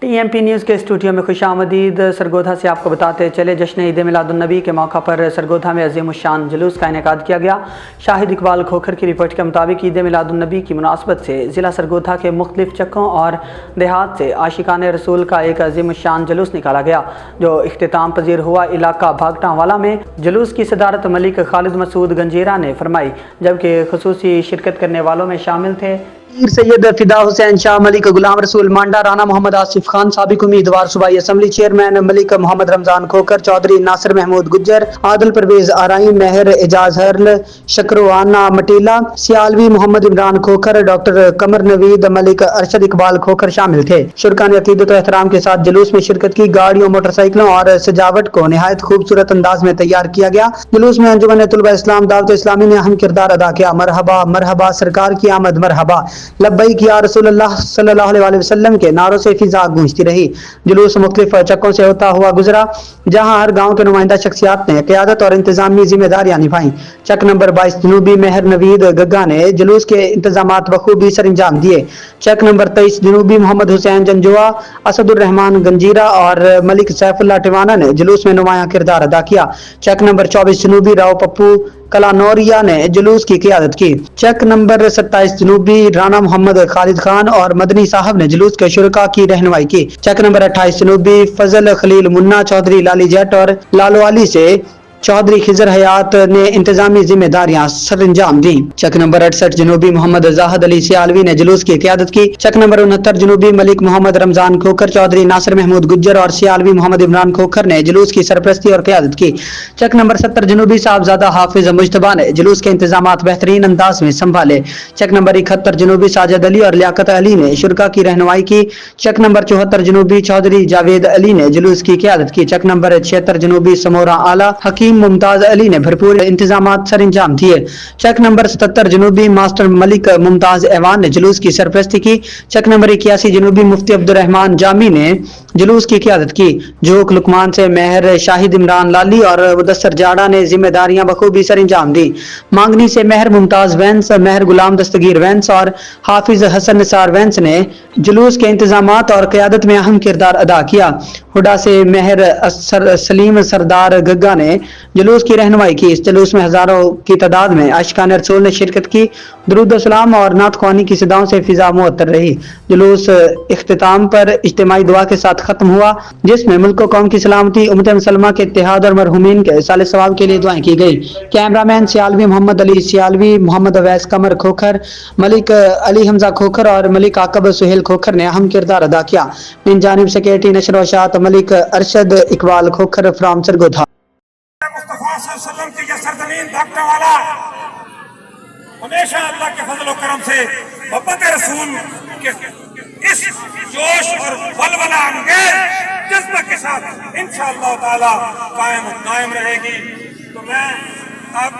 TMP news के studio में खुश आमदीद। सरगोधा से आपको बताते चले जश्न ईद मिलादुन्नबी के मौका पर सरगोधा में अज़ीमुश्शान जुलूस का इनेकाद किया गया। शाहिद इकबाल खोखर की रिपोर्ट के मुताबिक ईद मिलादुन्नबी की मुनासबत से ज़िला सरगोधा के मुख्तलिफ चक्कों और देहात से आशिकान रसूल का एक अज़ीमुश्शान जुलूस निकाला गया, जो इख्तिताम पजीर हुआ। इलाका भागटांवाला में जुलूस की सदारत मलिक खालिद मसूद गंजीरा ने फरमाई, जबकि खुसूसी शिरकत करने वालों में शामिल थे पीर सैयद फिदा हुसैन शाह, मलिक गुलाम रसूल मांडा, राना मोहम्मद आसिफ खान, साबिक उम्मीदवार सूबाई असम्बली चेयरमैन मलिक मोहम्मद रमजान खोखर, चौधरी नासिर महमूद गुज्जर, आदिल परवेज आराई, मेहर एजाज हरल, शकरोआना मटीला, सियालवी मोहम्मद इमरान खोखर, डॉक्टर कमर नवीद, मलिक अरशद इकबाल खोखर शामिल थे। शुरका ने अकीदत और एहतराम के साथ जुलूस में शिरकत की। गाड़ियों, मोटरसाइकिलों और सजावट को निहायत खूबसूरत अंदाज में तैयार किया गया। जुलूस में अंजुमन तुलबा इस्लाम दावत इस्लामी ने अहम किरदार अदा किया। मरहबा मरहबा सरकार की आमद, मरहबा लब्बैक या रसूलल्लाह सल्लल्लाहु अलैहि वसल्लम के नारों से फिजा गूंजती रही। जुलूस मुख्तलिफ चक्कों से होता हुआ गुजरा, जहां हर गांव के नुमाइंदा शख्सियात ने क़यादत और इंतजामी जिम्मेदारियां निभाई। चक नंबर 22 जनूबी मेहर नवीद गग्गा ने जुलूस के इंतजामात बखूबी सर अंजाम दिए। चक नंबर 23 जनूबी मोहम्मद हुसैन जंजुआ, असदुर्रहमान गंजीरा और मलिक सैफुल्लाह टिवाना ने जुलूस में नुमायां किरदार अदा किया। चक नंबर 24 जनूबी राव पप्पू कलानौरिया ने जुलूस की क़यादत की। चक नंबर 27 जनूबी राना मोहम्मद खालिद खान और मदनी साहब ने जुलूस के शुरका की रहनुमाई की। चक नंबर 28 जनूबी फजल खलील मुन्ना, चौधरी लाली जट और लालवाली से चौधरी खिजर हयात ने इंतजामी जिम्मेदारियां सर अंजाम दी। चक नंबर 68 जनूबी मोहम्मद जाहद अली सियालवी ने जुलूस की क़यादत की। चक नंबर 69 जनूबी मलिक मोहम्मद रमजान खोखर, चौधरी नासिर महमूद गुज्जर और सियालवी मोहम्मद इमरान खोखर ने जुलूस की सरपरस्ती और क़यादत की। चक नंबर 70 जनूबी साहबजादा हाफिज मुज्तबा ने जुलूस के इंतजामात बेहतरीन अंदाज में संभाले। चक नंबर 71 जनूबी साजिद अली और लियाकत अली ने शुरका की रहनुमाई की। चक नंबर 74 जनूबी चौधरी जावेद अली ने जुलूस की क़यादत की। चक नंबर 76 जनूबी समोरा आला हकीम मुमताज अली ने भरपूर इंतजामात सर अंजाम दिए। चक नंबर 77 जनूबी मास्टर मलिक मुमताज ऐवान ने जुलूस की सरपरस्ती की। चक नंबर 81 जनूबी मुफ्ती अब्दुर्रहमान जामी ने जुलूस की क़यादत की। जोक लुकमान से मेहर शाहिद इमरान लाली और मुदस्सर जाड़ा ने जिम्मेदारियां बखूबी सर अंजाम दी। मांगनी से मेहर मुमताज वैंस, मेहर गुलाम दस्तगीर वैंस और हाफिज हसन निसार वैंस ने जुलूस के इंतजामात और क़यादत में अहम किरदार अदा किया। हुडा से मेहर सलीम सरदार गग्गा ने जुलूस की रहनुमाई की। इस जुलूस में हजारों की तादाद में आशिकान रसूल ने शिरकत की। दुरूद सलाम और नात ख्वानी की सदाओं से फिजा मुअत्तर रही। जुलूस इख्तिताम पर इज्तिमाई दुआ के साथ खत्म हुआ, जिसमें मुल्क व कौम की सलामती, उम्मत मुसलमा के इत्तेहाद और मरहूमीन के साले सवाब के लिए दुआएं की गई। कैमरामैन सियालवी मोहम्मद अली सियालवी, मोहम्मद अवैस कमर खोखर, मलिक अली हमजा खोखर और मलिक आकब सुहेल खोखर ने अहम किरदार अदा किया। इन जानिब सेक्रेटरी नशर व शात मलिक अरशद इकबाल खोखर फ्राम सरगोधा। की ये सरजमीन भागटांवाला हमेशा अल्लाह के फजल और करम से मोहब्बत रसूल के इस जोश और वलवला अंगेज जज्बे के साथ इंशाअल्लाह ताला कायम रहेगी। तो मैं आप